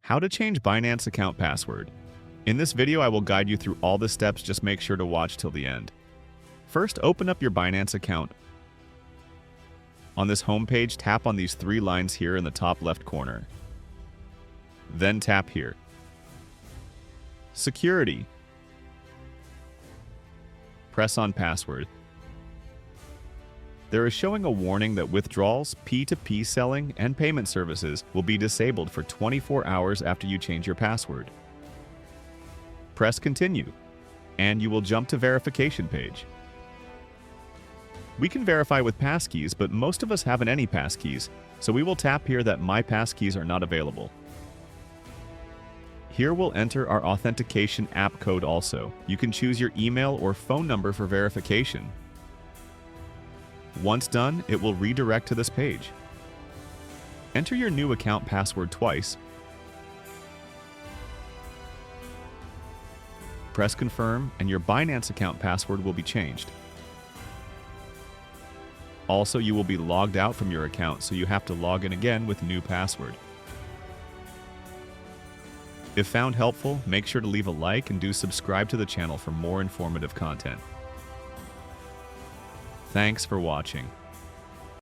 How to change Binance account password. In this video, I will guide you through all the steps, just make sure to watch till the end. First, open up your Binance account. On this home page, tap on these three lines here in the top left corner. Then tap here. Security. Press on password. There is showing a warning that withdrawals, P2P selling, and payment services will be disabled for 24 hours after you change your password. Press Continue, and you will jump to verification page. We can verify with passkeys, but most of us haven't any passkeys, so we will tap here that My Passkeys are not available. Here we'll enter our authentication app code also. You can choose your email or phone number for verification. Once done, it will redirect to this page. Enter your new account password twice. Press Confirm, and your Binance account password will be changed. Also, you will be logged out from your account, so you have to log in again with new password. If found helpful, make sure to leave a like and do subscribe to the channel for more informative content. Thanks for watching.